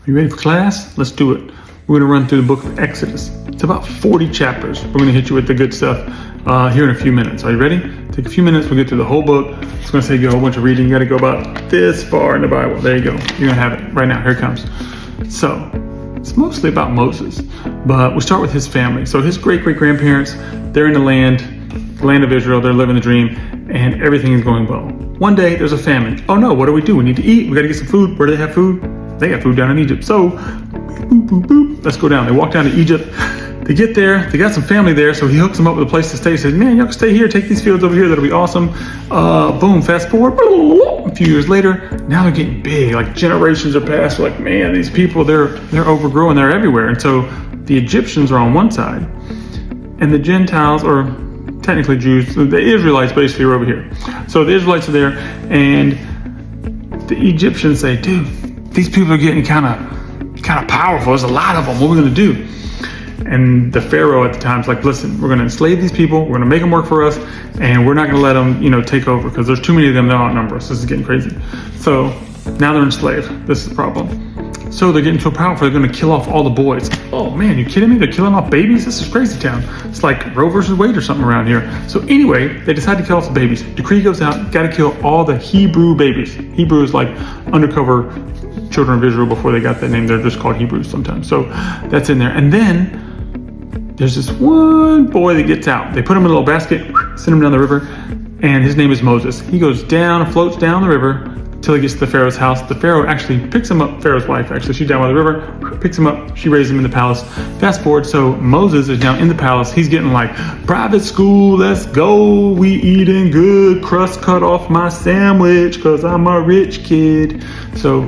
you ready for class? Let's do it. We're going to run through the book of Exodus. It's about 40 chapters. We're going to hit you with the good stuff here in a few minutes. Are you ready? Take a few minutes. We'll get through the whole book. It's going to save you a whole bunch of reading. You got to go about this far in the Bible. There you go. You're going to have it right now. Here it comes. So it's mostly about Moses, but we'll start with his family. So his great-great-grandparents, they're in the land of Israel. They're living the dream, and everything is going well. One day, there's a famine. Oh no, what do? We need to eat. We got to get some food. Where do they have food? They got food down in Egypt. So, boop, boop, boop. Let's go down. They walk down to Egypt. They get there. They got some family there, so he hooks them up with a place to stay. He says, man, y'all can stay here. Take these fields over here. That'll be awesome. Boom, fast forward. A few years later, now they're getting big. Like generations are passed. We're like, man, these people, they're overgrowing. They're everywhere. And so the Egyptians are on one side, and the Gentiles, or technically Jews, the Israelites basically are over here. So the Israelites are there, and the Egyptians say, dude, these people are getting kind of powerful. There's a lot of them. What are we going to do? And the Pharaoh at the time is like, listen, we're going to enslave these people. We're going to make them work for us, and we're not going to let them, take over, because there's too many of them. They'll outnumber us. This is getting crazy. So now they're enslaved. This is the problem. So they're getting to a point where they're going to kill off all the boys. Oh man, you kidding me? They're killing off babies? This is crazy town. It's like Roe versus Wade or something around here. So anyway, they decide to kill off the babies. Decree goes out, got to kill all the Hebrew babies. Hebrew is like undercover children of Israel before they got that name. They're just called Hebrews sometimes. So that's in there. And then there's this one boy that gets out. They put him in a little basket, send him down the river, and his name is Moses. He goes down, floats down the river, till he gets to the Pharaoh's house. The Pharaoh actually picks him up, Pharaoh's wife actually, she's down by the river, picks him up, she raises him in the palace. Fast forward, so Moses is now in the palace. He's getting like, private school, let's go, we eating good, crust cut off my sandwich, cause I'm a rich kid. So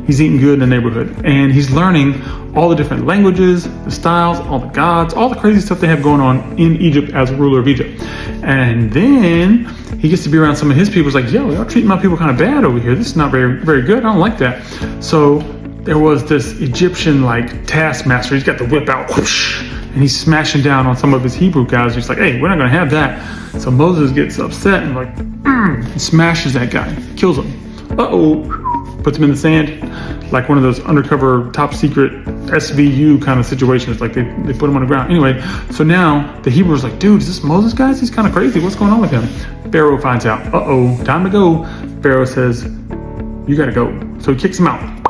he's eating good in the neighborhood, and he's learning all the different languages, the styles, all the gods, all the crazy stuff they have going on in Egypt as a ruler of Egypt. And then he gets to be around some of his people. He's like, yo, y'all treating my people kind of bad over here. This is not very, very good. I don't like that. So there was this Egyptian like taskmaster. He's got the whip out, whoosh, and he's smashing down on some of his Hebrew guys. He's like, hey, we're not going to have that. So Moses gets upset and like, and smashes that guy, kills him. Puts him in the sand, like one of those undercover top secret SVU kind of situations, like they put him on the ground. Anyway, so now the Hebrews like, dude, is this Moses guy? He's kind of crazy. What's going on with him? Pharaoh finds out. Time to go. Pharaoh says, you got to go. So he kicks him out.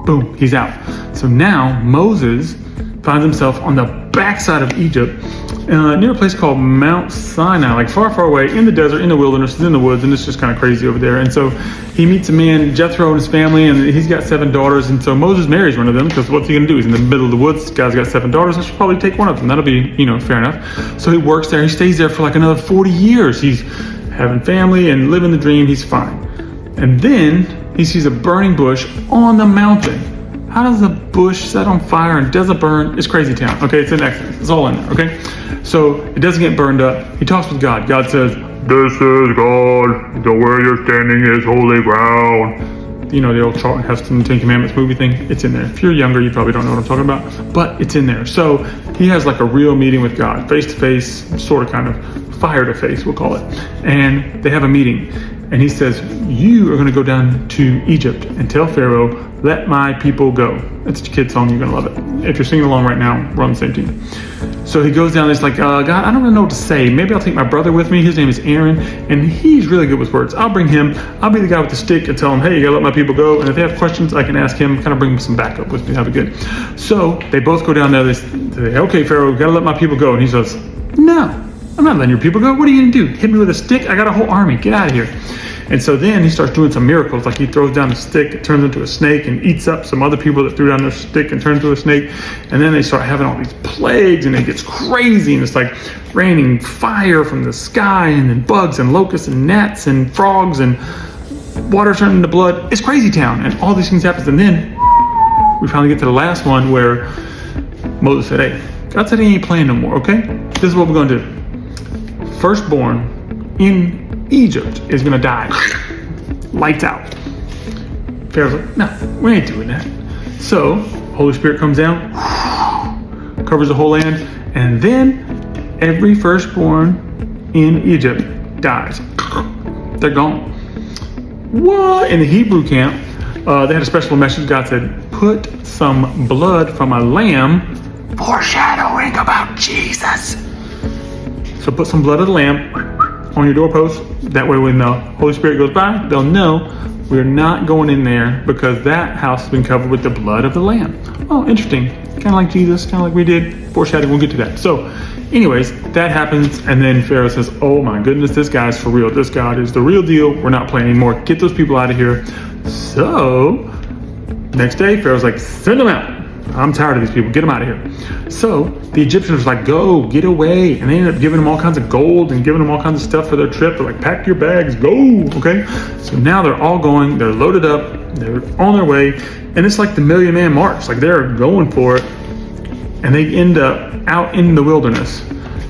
Boom, he's out. So now Moses finds himself on the backside of Egypt, near a place called Mount Sinai, like far, far away in the desert, in the wilderness, in the woods, and it's just kind of crazy over there. And so he meets a man, Jethro, and his family, and he's got 7 daughters. And so Moses marries one of them, because what's he gonna do? He's in the middle of the woods. This guy's got 7 daughters. I should probably take one of them. That'll be, fair enough. So he works there. He stays there for like another 40 years. He's having family and living the dream. He's fine. And then he sees a burning bush on the mountain. How does a bush set on fire and doesn't burn? It's crazy town. Okay, it's in Exodus. It's all in there, okay? So it doesn't get burned up. He talks with God. God says, this is God. The where you're standing is holy ground. The old Charlton Heston 10 Commandments movie thing. It's in there. If you're younger, you probably don't know what I'm talking about, but it's in there. So he has like a real meeting with God, face to face, sort of kind of fire to face, we'll call it. And they have a meeting. And he says, you are going to go down to Egypt and tell Pharaoh, let my people go. It's a kid's song. You're going to love it. If you're singing along right now, we're on the same team. So he goes down and he's like, God, I don't really know what to say. Maybe I'll take my brother with me. His name is Aaron, and he's really good with words. I'll bring him. I'll be the guy with the stick and tell him, hey, you got to let my people go. And if they have questions, I can ask him, kind of bring some backup with me. That'd be good. So they both go down there. They say, okay, Pharaoh, got to let my people go. And he says, no, I'm not letting your people go. What are you going to do? Hit me with a stick? I got a whole army. Get out of here. And so then he starts doing some miracles, like he throws down a stick, it turns into a snake and eats up some other people that threw down their stick and turned into a snake. And then they start having all these plagues, and it gets crazy, and it's like raining fire from the sky, and then bugs and locusts and gnats and frogs and water turning into blood. It's crazy town, and all these things happen. And then we finally get to the last one where Moses said, hey, God said he ain't playing no more, okay? This is what we're gonna do. Firstborn in Egypt is gonna die. Lights out. Pharaoh's like, no, we ain't doing that. So Holy Spirit comes down, covers the whole land, and then every firstborn in Egypt dies. They're gone. What? In the Hebrew camp, They had a special message. God said, put some blood from a lamb, foreshadowing about Jesus. So put some blood of the lamb on your doorpost. That way when the Holy Spirit goes by, they'll know we're not going in there because that house has been covered with the blood of the lamb. Oh, interesting. Kind of like Jesus, kind of like we did. Foreshadowing, we'll get to that. So anyways, that happens. And then Pharaoh says, oh my goodness, this guy's for real. This God is the real deal. We're not playing anymore. Get those people out of here. So next day, Pharaoh's like, send them out. I'm tired of these people. Get them out of here. So the Egyptians were like, go, get away. And they ended up giving them all kinds of gold and giving them all kinds of stuff for their trip. They're like, pack your bags, go. Okay. So now they're all going. They're loaded up. They're on their way. And it's like the Million Man March. Like they're going for it. And they end up out in the wilderness.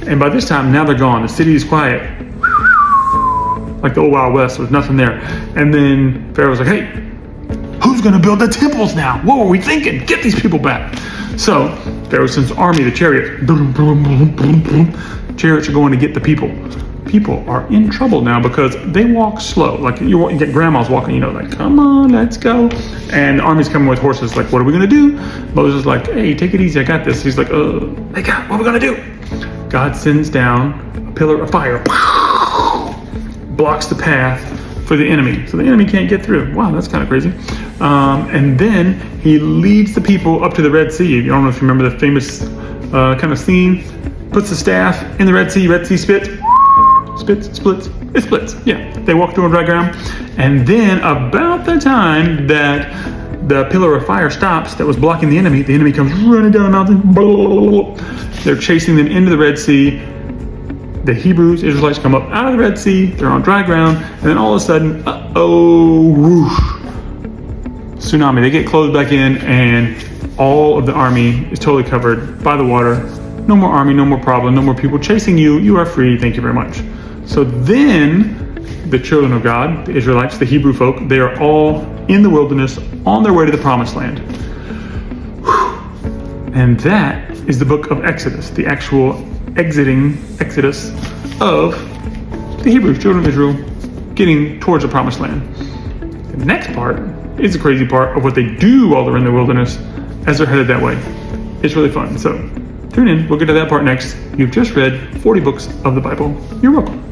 And by this time, now they're gone. The city is quiet. Like the old Wild West. There's nothing there. And then Pharaoh's like, hey, who's going to build the temples now? What were we thinking? Get these people back. So Pharaoh sends army, the chariots. Boom, boom, boom, boom, boom. Chariots are going to get the people. People are in trouble now because they walk slow. Like you get grandmas walking, like, come on, let's go. And the army's coming with horses. Like, what are we going to do? Moses is like, hey, take it easy. I got this. He's like, hey, God, what are we going to do? God sends down a pillar of fire. Blocks the path for the enemy. So the enemy can't get through. Wow, that's kind of crazy. And then he leads the people up to the Red Sea. I don't know if you remember the famous kind of scene. Puts the staff in the Red Sea splits. It splits. Yeah, they walk through on dry ground. And then about the time that the pillar of fire stops that was blocking the enemy comes running down the mountain. They're chasing them into the Red Sea. The Hebrews, Israelites come up out of the Red Sea. They're on dry ground. And then all of a sudden, whoosh, tsunami. They get closed back in and all of the army is totally covered by the water. No more army, no more problem, no more people chasing you. You are free. Thank you very much. So then the children of God, the Israelites, the Hebrew folk, they are all in the wilderness on their way to the promised land. And that is the book of Exodus, the actual exodus of the Hebrews, children of Israel, getting towards the promised land. The next part is the crazy part of what they do while they're in the wilderness as they're headed that way. It's really fun. So tune in. We'll get to that part next. You've just read 40 books of the Bible. You're welcome.